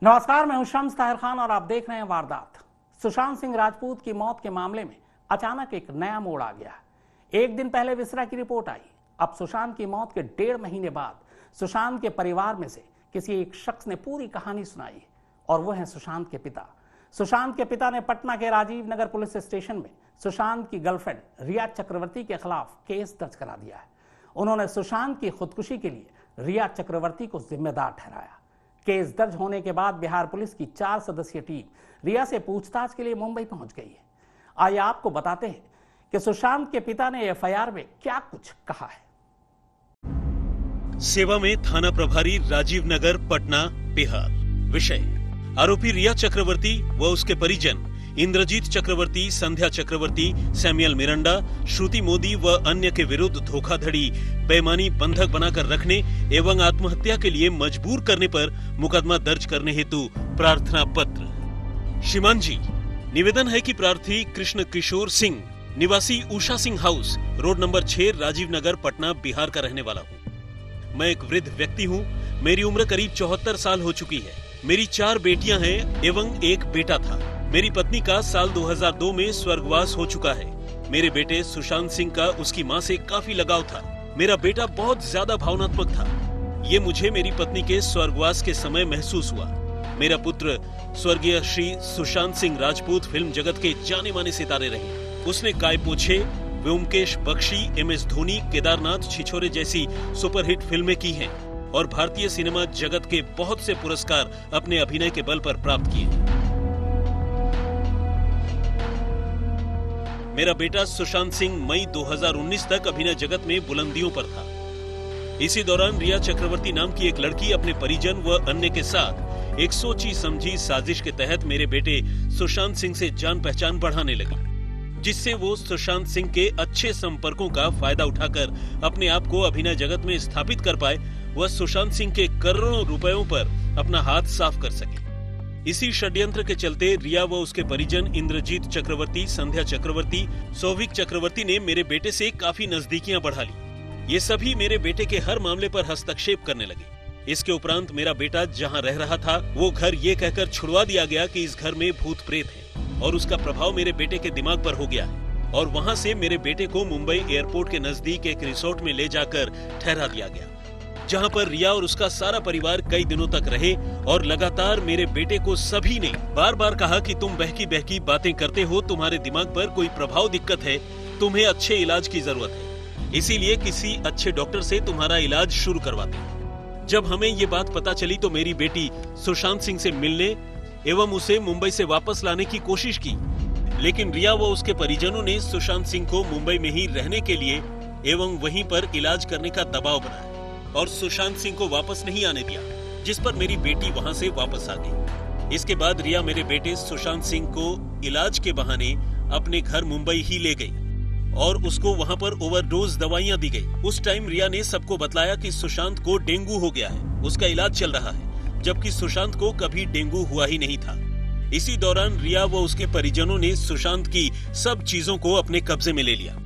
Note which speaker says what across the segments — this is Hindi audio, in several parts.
Speaker 1: नमस्कार, मैं हूं शम्स ताहिर खान और आप देख रहे हैं वारदात। सुशांत सिंह राजपूत की मौत के मामले में अचानक एक नया मोड़ आ गया। एक दिन पहले विसरा की रिपोर्ट आई। अब सुशांत की मौत के 1.5 महीने बाद सुशांत के परिवार में से किसी एक शख्स ने पूरी कहानी सुनाई और वो है सुशांत के पिता। सुशांत के पिता ने पटना के राजीव नगर पुलिस स्टेशन में सुशांत की गर्लफ्रेंड रिया चक्रवर्ती के खिलाफ केस दर्ज करा दिया है। उन्होंने सुशांत की खुदकुशी के लिए रिया चक्रवर्ती को जिम्मेदार ठहराया। केस दर्ज होने के बाद बिहार पुलिस की 4 सदस्यीय टीम रिया से पूछताछ के लिए मुंबई पहुंच गई है। आइए आपको बताते हैं कि सुशांत के पिता ने एफआईआर में क्या कुछ कहा है।
Speaker 2: सेवा में थाना प्रभारी राजीव नगर, पटना, बिहार। विषय: आरोपी रिया चक्रवर्ती व उसके परिजन इंद्रजीत चक्रवर्ती, संध्या चक्रवर्ती, सैमुअल मिरांडा, श्रुति मोदी व अन्य के विरुद्ध धोखाधड़ी, बेईमानी, बंधक बनाकर रखने एवं आत्महत्या के लिए मजबूर करने पर मुकदमा दर्ज करने हेतु प्रार्थना पत्र। श्रीमान जी, निवेदन है कि प्रार्थी कृष्ण किशोर सिंह, निवासी Usha Singh house, road number 6, Rajiv Nagar, Patna, Bihar का रहने वाला हूँ। मैं एक वृद्ध व्यक्ति हूँ। मेरी उम्र करीब 74 साल हो चुकी है। मेरी 4 बेटियां हैं एवं एक बेटा था। मेरी पत्नी का साल 2002 में स्वर्गवास हो चुका है। मेरे बेटे सुशांत सिंह का उसकी मां से काफी लगाव था। मेरा बेटा बहुत ज्यादा भावनात्मक था। ये मुझे मेरी पत्नी के स्वर्गवास के समय महसूस हुआ। मेरा पुत्र स्वर्गीय श्री सुशांत सिंह राजपूत फिल्म जगत के जाने माने सितारे रहे। उसने काय पोछे, व्योमकेश बख्शी, MS धोनी, केदारनाथ, छिछोरे जैसी सुपरहिट फिल्में की हैं और भारतीय सिनेमा जगत के बहुत से पुरस्कार अपने अभिनय के बल पर प्राप्त किए। मेरा बेटा सुशांत सिंह मई 2019 तक अभिनय जगत में बुलंदियों पर था। इसी दौरान रिया चक्रवर्ती नाम की एक लड़की अपने परिजन व अन्य के साथ एक सोची समझी साजिश के तहत मेरे बेटे सुशांत सिंह से जान पहचान बढ़ाने लगी, जिससे वो सुशांत सिंह के अच्छे संपर्कों का फायदा उठाकर अपने आप को अभिनय जगत में स्थापित कर पाए व सुशांत सिंह के करोड़ों रुपयों पर अपना हाथ साफ कर सके। इसी षड्यंत्र के चलते रिया व उसके परिजन इंद्रजीत चक्रवर्ती, संध्या चक्रवर्ती, सौविक चक्रवर्ती ने मेरे बेटे से काफी नजदीकियां बढ़ा ली। ये सभी मेरे बेटे के हर मामले पर हस्तक्षेप करने लगे। इसके उपरांत मेरा बेटा जहां रह रहा था वो घर ये कहकर छुड़वा दिया गया कि इस घर में भूत प्रेत है और उसका प्रभाव मेरे बेटे के दिमाग पर हो गया है। और वहां से मेरे बेटे को मुंबई एयरपोर्ट के नजदीक एक रिसोर्ट में ले जाकर ठहरा दिया गया, जहां पर रिया और उसका सारा परिवार कई दिनों तक रहे। और लगातार मेरे बेटे को सभी ने बार बार कहा कि तुम बहकी बहकी बातें करते हो, तुम्हारे दिमाग पर कोई प्रभाव दिक्कत है, तुम्हें अच्छे इलाज की जरूरत है, इसीलिए किसी अच्छे डॉक्टर से तुम्हारा इलाज शुरू करवाते हैं। जब हमें ये बात पता चली तो मेरी बेटी सुशांत सिंह से मिलने एवं उसे मुंबई से वापस लाने की कोशिश की, लेकिन रिया व उसके परिजनों ने सुशांत सिंह को मुंबई में ही रहने के लिए एवं वहीं पर इलाज करने का दबाव बनाया और सुशांत सिंह को वापस नहीं आने दिया, जिस पर मेरी बेटी वहां से वापस आ गई। इसके बाद रिया मेरे बेटे सुशांत सिंह को इलाज के बहाने अपने घर मुंबई ही ले गई और उसको वहां पर ओवरडोज दवाइयां दी गई। उस टाइम रिया ने सबको बतलाया कि सुशांत को डेंगू हो गया है, उसका इलाज चल रहा है, जबकि सुशांत को कभी डेंगू हुआ ही नहीं था। इसी दौरान रिया व उसके परिजनों ने सुशांत की सब चीजों को अपने कब्जे में ले लिया।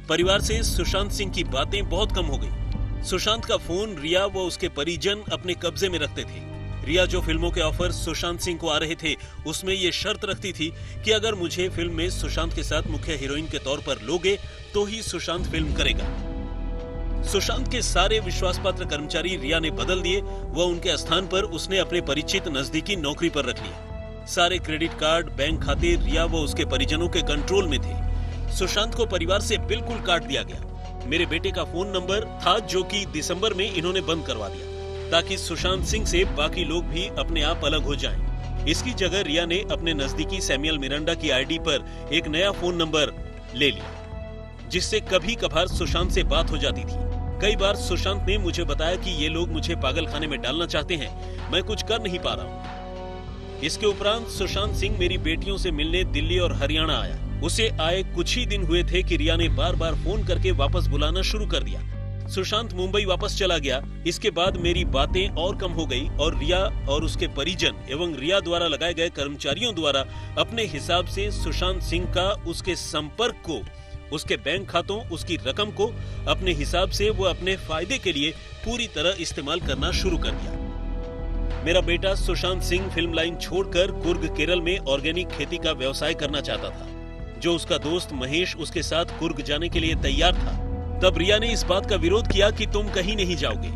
Speaker 2: परिवार से सुशांत सिंह की बातें बहुत कम हो गई। सुशांत का फोन रिया व उसके परिजन अपने कब्जे में रखते थे। रिया जो फिल्मों के ऑफर सुशांत सिंह को आ रहे थे उसमें ये शर्त रखती थी कि अगर मुझे फिल्म में सुशांत के साथ मुख्य हीरोइन के तौर पर लोगे तो ही सुशांत फिल्म करेगा। सुशांत के सारे विश्वासपात्र कर्मचारी रिया ने बदल दिए व उनके स्थान पर उसने अपने परिचित नजदीकी नौकरी पर रख लिया। सारे क्रेडिट कार्ड, बैंक खाते रिया व उसके परिजनों के कंट्रोल में थे। सुशांत को परिवार से बिल्कुल काट दिया गया। मेरे बेटे का फोन नंबर था जो कि दिसंबर में इन्होंने बंद करवा दिया ताकि सुशांत सिंह से बाकी लोग भी अपने आप अलग हो जाएं। इसकी जगह रिया ने अपने नजदीकी सैमुअल मिरांडा की आईडी पर एक नया फोन नंबर ले लिया, जिससे कभी कभार सुशांत से बात हो जाती थी। कई बार सुशांत ने मुझे बताया कि ये लोग मुझे पागल खाने में डालना चाहते हैं, मैं कुछ कर नहीं पा रहा हूँ। इसके उपरांत सुशांत सिंह मेरी बेटियों से मिलने दिल्ली और हरियाणा आया। उसे आए कुछ ही दिन हुए थे कि रिया ने बार बार फोन करके वापस बुलाना शुरू कर दिया। सुशांत मुंबई वापस चला गया। इसके बाद मेरी बातें और कम हो गई और रिया और उसके परिजन एवं रिया द्वारा लगाए गए कर्मचारियों द्वारा अपने हिसाब से सुशांत सिंह का, उसके संपर्क को, उसके बैंक खातों, उसकी रकम को अपने हिसाब से वो अपने फायदे के लिए पूरी तरह इस्तेमाल करना शुरू कर दिया। मेरा बेटा सुशांत सिंह फिल्म लाइन छोड़कर कुर्ग केरल में ऑर्गेनिक खेती का व्यवसाय करना चाहता था। जो उसका दोस्त महेश उसके साथ कुर्ग जाने के लिए तैयार था। तब रिया ने इस बात का विरोध किया कि तुम कहीं नहीं जाओगे।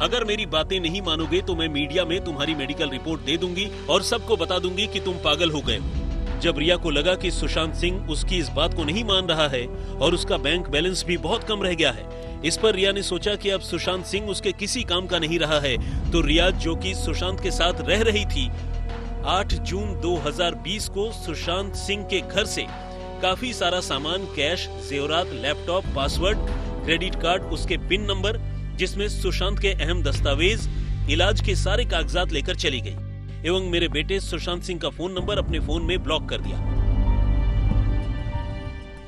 Speaker 2: अगर मेरी बातें नहीं मानोगे तो मैं मीडिया में तुम्हारी मेडिकल रिपोर्ट दे दूंगी और सबको बता दूंगी कि तुम पागल हो गए हो। जब रिया को लगा कि सुशांत सिंह उसकी इस बात को नहीं मान रहा है और उसका बैंक बैलेंस भी बहुत कम रह गया है, इस पर रिया ने सोचा कि अब सुशांत सिंह उसके किसी काम का नहीं रहा है, तो रिया जो कि सुशांत के साथ रह रही थी, 8 जून 2020 को सुशांत सिंह के घर से काफी सारा सामान, कैश, जेवरात, लैपटॉप, पासवर्ड, क्रेडिट कार्ड, उसके पिन नंबर, जिसमें सुशांत के अहम दस्तावेज, इलाज के सारे कागजात लेकर चली गई एवं मेरे बेटे सुशांत सिंह का फोन नंबर अपने फोन में ब्लॉक कर दिया।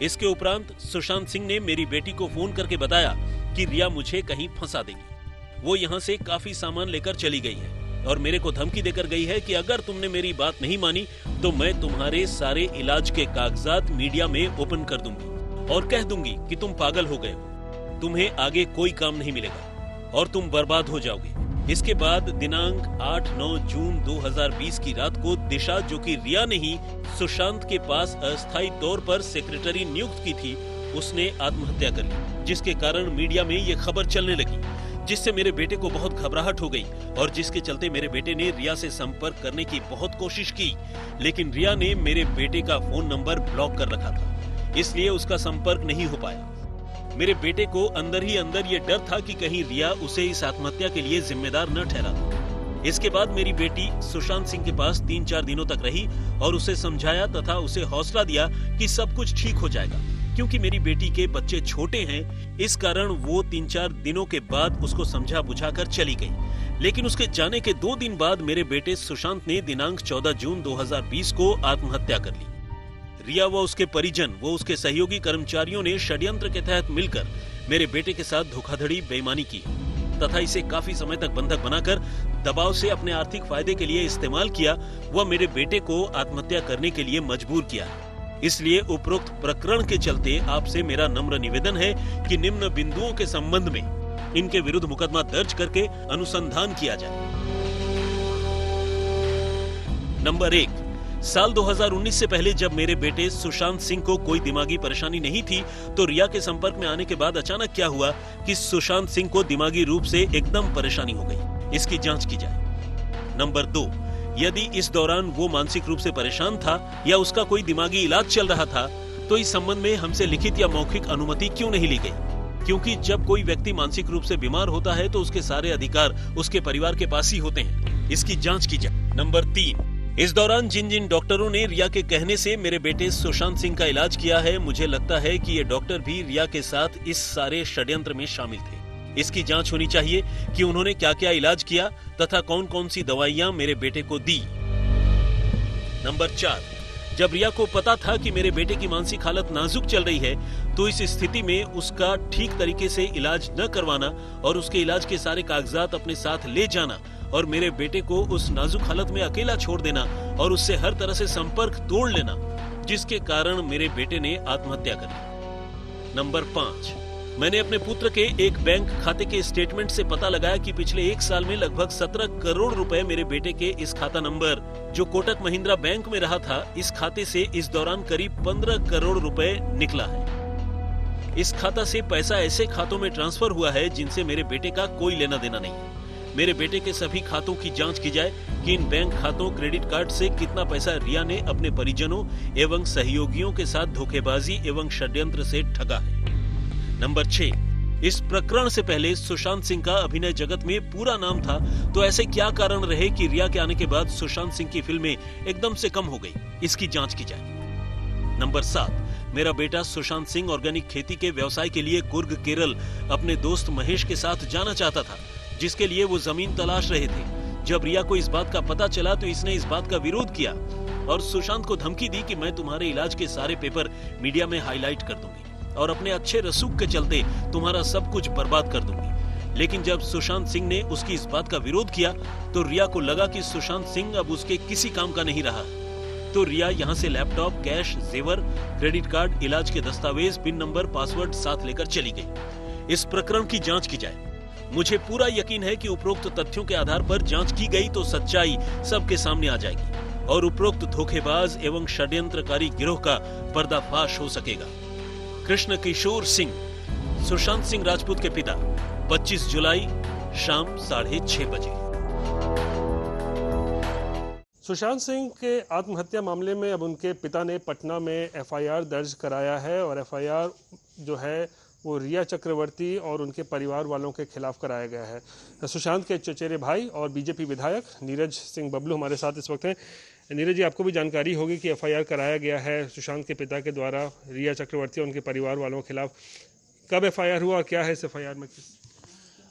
Speaker 2: इसके उपरांत सुशांत सिंह ने मेरी बेटी को फोन करके बताया कि रिया मुझे कहीं फंसा देगी। वो यहाँ से काफी सामान लेकर चली गई है और मेरे को धमकी देकर गई है कि अगर तुमने मेरी बात नहीं मानी तो मैं तुम्हारे सारे इलाज के कागजात मीडिया में ओपन कर दूंगी और कह दूंगी कि तुम पागल हो गए हो, तुम्हें आगे कोई काम नहीं मिलेगा और तुम बर्बाद हो जाओगे। इसके बाद दिनांक 8-9 जून 2020 की रात को दिशा, जो कि रिया ने ही सुशांत के पास अस्थायी तौर पर सेक्रेटरी नियुक्त की थी, उसने आत्महत्या कर ली, जिसके कारण मीडिया में ये खबर चलने लगी, जिससे मेरे बेटे को बहुत घबराहट हो गई और जिसके चलते मेरे बेटे ने रिया से संपर्क करने की बहुत कोशिश की, लेकिन रिया ने मेरे बेटे का फोन नंबर ब्लॉक कर रखा था, इसलिए उसका संपर्क नहीं हो पाया। मेरे बेटे को अंदर ही अंदर ये डर था कि कहीं रिया उसे इस आत्महत्या के लिए जिम्मेदार न ठहरा दे। इसके बाद मेरी बेटी सुशांत सिंह के पास 3-4 दिनों तक रही और उसे समझाया तथा उसे हौसला दिया कि सब कुछ ठीक हो जाएगा, क्योंकि मेरी बेटी के बच्चे छोटे हैं, इस कारण वो 3-4 दिनों के बाद उसको समझा बुझाकर चली गई। लेकिन उसके जाने के 2 दिन बाद मेरे बेटे सुशांत ने दिनांक 14 जून 2020 को आत्महत्या कर ली। रिया व उसके परिजन वो उसके सहयोगी कर्मचारियों ने षड्यंत्र के तहत मिलकर मेरे बेटे के साथ धोखाधड़ी, बेईमानी की तथा इसे काफी समय तक बंधक बनाकर दबाव से अपने आर्थिक फायदे के लिए इस्तेमाल किया व मेरे बेटे को आत्महत्या करने के लिए मजबूर किया। इसलिए उपरोक्त प्रकरण के चलते आपसे मेरा नम्र निवेदन है कि निम्न बिंदुओं के संबंध में इनके विरुद्ध मुकदमा दर्ज करके अनुसंधान किया जाए। नंबर 1, साल 2019 से पहले जब मेरे बेटे सुशांत सिंह को कोई दिमागी परेशानी नहीं थी, तो रिया के संपर्क में आने के बाद अचानक क्या हुआ कि सुशांत सिंह को दिमागी रूप से एकदम परेशानी हो गई, इसकी जांच की जाए। नंबर 2, यदि इस दौरान वो मानसिक रूप से परेशान था या उसका कोई दिमागी इलाज चल रहा था, तो इस संबंध में हमसे लिखित या मौखिक अनुमति क्यों नहीं ली गई? क्योंकि जब कोई व्यक्ति मानसिक रूप से बीमार होता है तो उसके सारे अधिकार उसके परिवार के पास ही होते हैं, इसकी जांच की जाए। नंबर 3, इस दौरान जिन जिन डॉक्टरों ने रिया के कहने से मेरे बेटे सुशांत सिंह का इलाज किया है, मुझे लगता है कि ये डॉक्टर भी रिया के साथ इस सारे षड्यंत्र में शामिल थे। इसकी जांच होनी चाहिए कि उन्होंने क्या क्या इलाज किया तथा कौन कौन सी दवाइयां मेरे बेटे को दी। नंबर 4, जब रिया को पता था कि मेरे बेटे की मानसिक हालत नाजुक चल रही है, तो इस स्थिति में उसका ठीक तरीके से इलाज न करवाना और उसके इलाज के सारे कागजात अपने साथ ले जाना और मेरे बेटे को उस नाजुक हालत में अकेला छोड़ देना और उससे हर तरह से संपर्क तोड़ लेना, जिसके कारण मेरे बेटे ने आत्महत्या कर ली। नंबर 5, मैंने अपने पुत्र के एक बैंक खाते के स्टेटमेंट से पता लगाया कि पिछले 1 साल में लगभग 17 करोड़ रुपए मेरे बेटे के इस खाता नंबर, जो कोटक महिंद्रा बैंक में रहा था, इस खाते से इस दौरान करीब 15 करोड़ रुपए निकला है। इस खाता से पैसा ऐसे खातों में ट्रांसफर हुआ है जिनसे मेरे बेटे का कोई लेना देना नहीं है। मेरे बेटे के सभी खातों की जांच की जाए कि इन बैंक खातों, क्रेडिट कार्ड से कितना पैसा रिया ने अपने परिजनों एवं सहयोगियों के साथ धोखेबाजी एवं षड्यंत्र से ठगा है। नंबर 6, इस प्रकरण से पहले सुशांत सिंह का अभिनय जगत में पूरा नाम था, तो ऐसे क्या कारण रहे कि रिया के आने के बाद सुशांत सिंह की फिल्में एकदम से कम हो गई, इसकी जांच की जाए। नंबर 7, मेरा बेटा सुशांत सिंह ऑर्गेनिक खेती के व्यवसाय के लिए कुर्ग केरल अपने दोस्त महेश के साथ जाना चाहता था, जिसके लिए वो जमीन तलाश रहे थे। जब रिया को इस बात का पता चला तो इसने इस बात का विरोध किया और सुशांत को धमकी दी कि मैं तुम्हारे इलाज के सारे पेपर मीडिया में हाईलाइट कर दूंगी और अपने अच्छे रसूख के चलते तुम्हारा सब कुछ बर्बाद कर दूंगी। लेकिन जब सुशांत सिंह ने उसकी इस बात का विरोध किया तो रिया को लगा कि सुशांत सिंह अब उसके किसी काम का नहीं रहा, तो रिया यहाँ से लैपटॉप, कैश, जेवर, क्रेडिट कार्ड, इलाज के दस्तावेज, पिन नंबर, पासवर्ड साथ लेकर चली गई। इस प्रकरण की जांच की जाए मुझे पूरा यकीन है कि उपरोक्त तथ्यों के आधार पर जांच की गई तो सच्चाई सबके सामने आ जाएगी और उपरोक्त धोखेबाज एवं षड्यंत्रकारी गिरोह का पर्दाफाश हो सकेगा। कृष्ण किशोर सिंह, सुशांत सिंह राजपूत के पिता, 25 जुलाई शाम 6:30 बजे।
Speaker 3: सुशांत सिंह के आत्महत्या मामले में अब उनके पिता ने पटना में एफआईआर दर्ज कराया है और एफआईआर जो है वो रिया चक्रवर्ती और उनके परिवार वालों के खिलाफ कराया गया है। सुशांत के चचेरे भाई और बीजेपी विधायक नीरज सिंह बबलू हमारे साथ इस वक्त हैं। नीरज जी, आपको भी जानकारी होगी कि एफआईआर कराया गया है सुशांत के पिता के द्वारा रिया चक्रवर्ती और उनके परिवार वालों के खिलाफ। कब एफआईआर हुआ, क्या है इस एफआईआर में?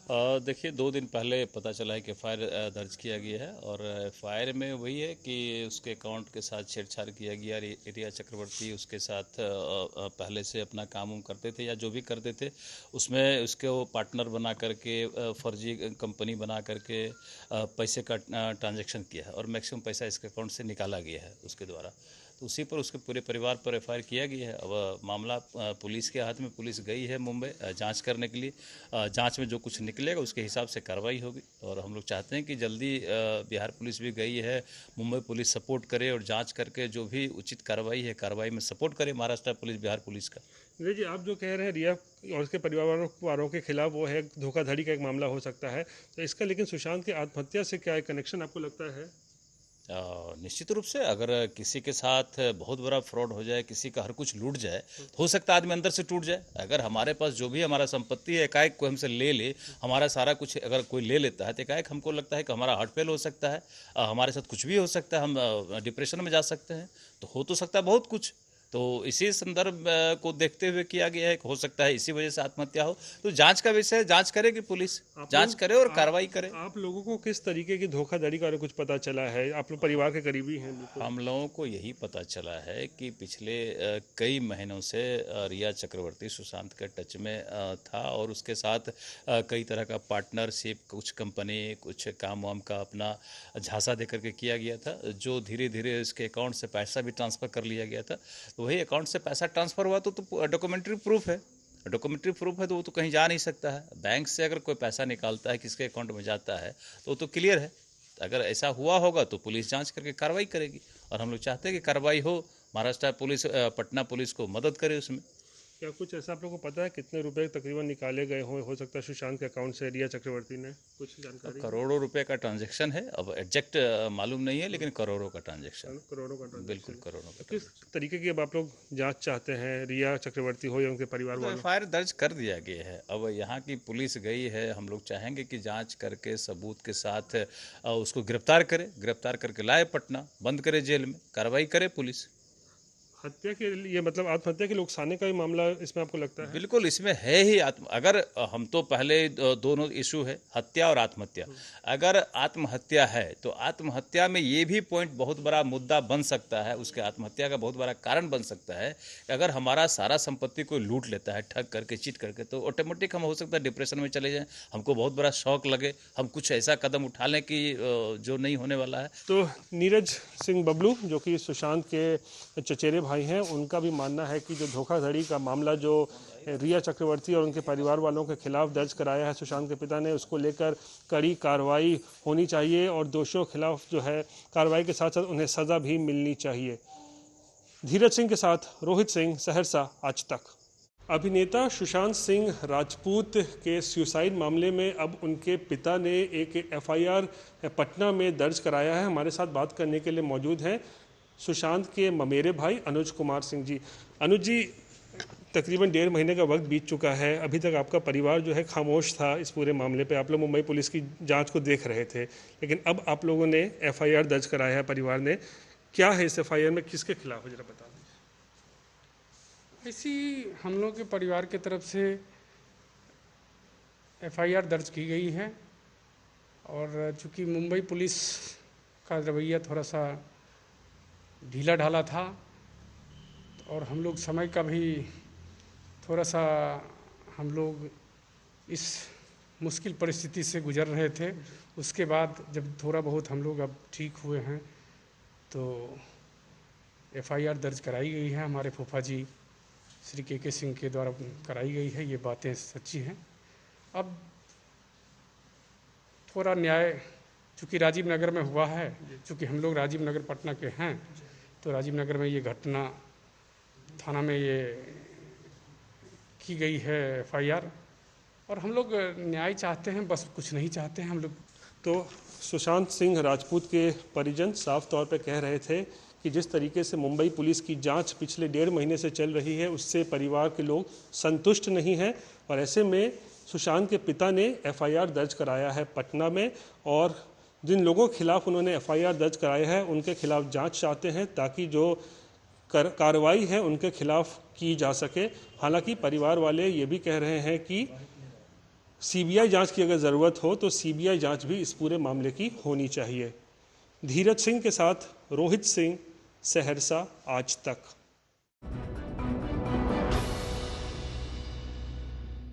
Speaker 4: देखिए, 2 दिन पहले पता चला है कि एफआईआर दर्ज किया गया है और एफआईआर में वही है कि उसके अकाउंट के साथ छेड़छाड़ किया गया। रिया चक्रवर्ती उसके साथ पहले से अपना काम उम करते थे या जो भी करते थे उसमें उसके वो पार्टनर बना करके फर्जी कंपनी बना करके पैसे का ट्रांजैक्शन किया है और मैक्सिमम पैसा इसके अकाउंट से निकाला गया है उसके द्वारा। तो उसी पर उसके पूरे परिवार पर एफआईआर किया गया है। अब मामला पुलिस के हाथ में, पुलिस गई है मुंबई जांच करने के लिए। जांच में जो कुछ निकलेगा उसके हिसाब से कार्रवाई होगी और हम लोग चाहते हैं कि जल्दी बिहार पुलिस भी गई है, मुंबई पुलिस सपोर्ट करे और जांच करके जो भी उचित कार्रवाई है कार्रवाई में सपोर्ट करे महाराष्ट्र पुलिस, बिहार पुलिस का।
Speaker 3: जी, आप जो कह रहे हैं रिया और उसके परिवार वालों के खिलाफ वो है धोखाधड़ी का एक मामला हो सकता है, तो इसका लेकिन सुशांत की आत्महत्या से क्या कनेक्शन आपको लगता है?
Speaker 4: निश्चित रूप से अगर किसी के साथ बहुत बड़ा फ्रॉड हो जाए, किसी का हर कुछ लूट जाए, हो सकता है आदमी अंदर से टूट जाए। अगर हमारे पास जो भी हमारा संपत्ति है एकाएक कोई हमसे ले ले, हमारा सारा कुछ अगर कोई ले लेता है तो एकाएक हमको लगता है कि हमारा हार्ट फेल हो सकता है, हमारे साथ कुछ भी हो सकता है, हम डिप्रेशन में जा सकते हैं, तो हो तो सकता है बहुत कुछ। तो इसी संदर्भ को देखते हुए किया गया है कि हो सकता है इसी वजह से आत्महत्या हो। तो जांच का विषय, जांच करेगी पुलिस, जांच करे और कार्रवाई करे।
Speaker 3: आप लोगों को किस तरीके की धोखाधड़ी का कुछ पता चला है? आप लोग परिवार के करीबी हैं।
Speaker 4: हम लोगों को यही पता चला है कि पिछले कई महीनों से रिया चक्रवर्ती सुशांत के टच में था और उसके साथ कई तरह का पार्टनरशिप, कुछ कंपनी, कुछ काम वाम का अपना झांसा दे करके किया गया था, जो धीरे धीरे उसके अकाउंट से पैसा भी ट्रांसफ़र कर लिया गया था। तो वही अकाउंट से पैसा ट्रांसफ़र हुआ तो डॉक्यूमेंट्री प्रूफ है। डॉक्यूमेंट्री प्रूफ है तो वो तो कहीं जा नहीं सकता है। बैंक से अगर कोई पैसा निकालता है, किसके अकाउंट में जाता है तो वो तो क्लियर है। अगर ऐसा हुआ होगा तो पुलिस जांच करके कार्रवाई करेगी और हम लोग चाहते हैं कि कार्रवाई हो, महाराष्ट्र पुलिस, पटना पुलिस को मदद करे उसमें।
Speaker 3: क्या कुछ ऐसा आप लोगों को पता है कितने रुपए तकरीबन निकाले गए हो सकता है सुशांत के अकाउंट से रिया चक्रवर्ती ने? कुछ जानकारी?
Speaker 4: करोड़ों रुपए का ट्रांजैक्शन है, अब एग्जैक्ट मालूम नहीं है लेकिन करोड़ों का ट्रांजैक्शन।
Speaker 3: करोड़ों का ट्रांजैक्शन?
Speaker 4: बिल्कुल करोड़ों का।
Speaker 3: किस तरीके की अब आप लोग जांच चाहते हैं, रिया चक्रवर्ती हो या उनके परिवार वालों?
Speaker 4: एफआईआर दर्ज कर दिया गया है, अब यहाँ की पुलिस गई है। हम लोग चाहेंगे कि जांच करके सबूत के साथ उसको गिरफ्तार करे, गिरफ्तार करके लाए पटना, बंद करे जेल में, कार्रवाई करे पुलिस।
Speaker 3: हत्या के लिए मतलब आत्महत्या के लिए उकसाने का भी मामला इसमें आपको लगता है?
Speaker 4: बिल्कुल, इसमें है ही अगर हम तो पहले दोनों इशू है, हत्या और आत्महत्या। अगर आत्महत्या है तो आत्महत्या में ये भी पॉइंट बहुत बड़ा मुद्दा बन सकता है, उसके आत्महत्या का बहुत बड़ा कारण बन सकता है कि अगर हमारा सारा संपत्ति कोई लूट लेता है ठग करके, चीट करके, तो ऑटोमेटिक हम हो सकता है डिप्रेशन में चले जाएं, हमको बहुत बड़ा शौक लगे, हम कुछ ऐसा कदम उठा लें कि जो नहीं होने वाला है।
Speaker 3: तो नीरज सिंह बबलू जो कि सुशांत के चचेरे भाई हैं, उनका भी मानना है कि जो धोखाधड़ी का मामला जो रिया चक्रवर्ती और उनके परिवार वालों के खिलाफ दर्ज कराया है सुशांत के पिता ने, उसको लेकर कड़ी कार्रवाई होनी चाहिए और दोषियों के खिलाफ जो है कार्रवाई के साथ साथ उन्हें सज़ा भी मिलनी चाहिए। धीरज सिंह के साथ रोहित सिंह, सहरसा, आज तक। अभिनेता सुशांत सिंह राजपूत के सुसाइड मामले में अब उनके पिता ने एक एफआईआर पटना में दर्ज कराया है। हमारे साथ बात करने के लिए मौजूद हैं सुशांत के ममेरे भाई अनुज कुमार सिंह जी। अनुज जी, तकरीबन 1.5 महीने का वक्त बीत चुका है, अभी तक आपका परिवार जो है खामोश था इस पूरे मामले पे। आप लोग मुंबई पुलिस की जांच को देख रहे थे, लेकिन अब आप लोगों ने एफआईआर दर्ज कराया है परिवार ने। क्या है इस एफआईआर में, किसके खिलाफ है, जरा बता दीजिए।
Speaker 5: इसी हम लोग के परिवार की तरफ से एफआईआर दर्ज की गई है और चूँकि मुंबई पुलिस का रवैया थोड़ा सा ढीला ढाला था और हम लोग समय का भी थोड़ा सा हम लोग इस मुश्किल परिस्थिति से गुजर रहे थे। उसके बाद जब थोड़ा बहुत हम लोग अब ठीक हुए हैं तो एफआईआर दर्ज कराई गई है। हमारे फूफा जी श्री के सिंह के द्वारा कराई गई है। ये बातें सच्ची हैं। अब पूरा न्याय चूँकि राजीव नगर में हुआ है, चूँकि हम लोग राजीव नगर पटना के हैं, तो राजीव नगर में ये घटना थाना में ये की गई है FIR, और हम लोग न्याय चाहते हैं, बस कुछ नहीं चाहते हैं हम लोग।
Speaker 3: तो सुशांत सिंह राजपूत के परिजन साफ तौर पर कह रहे थे कि जिस तरीके से मुंबई पुलिस की जांच पिछले 1.5 महीने से चल रही है, उससे परिवार के लोग संतुष्ट नहीं हैं, और ऐसे में सुशांत के पिता ने FIR दर्ज कराया है पटना में, और जिन लोगों के खिलाफ उन्होंने FIR दर्ज कराया है उनके खिलाफ जांच चाहते हैं ताकि जो कार्रवाई है उनके खिलाफ की जा सके। हालांकि परिवार वाले ये भी कह रहे हैं कि CBI जांच की अगर ज़रूरत हो तो CBI जांच भी इस पूरे मामले की होनी चाहिए। धीरज सिंह के साथ रोहित सिंह, सहरसा, आज तक।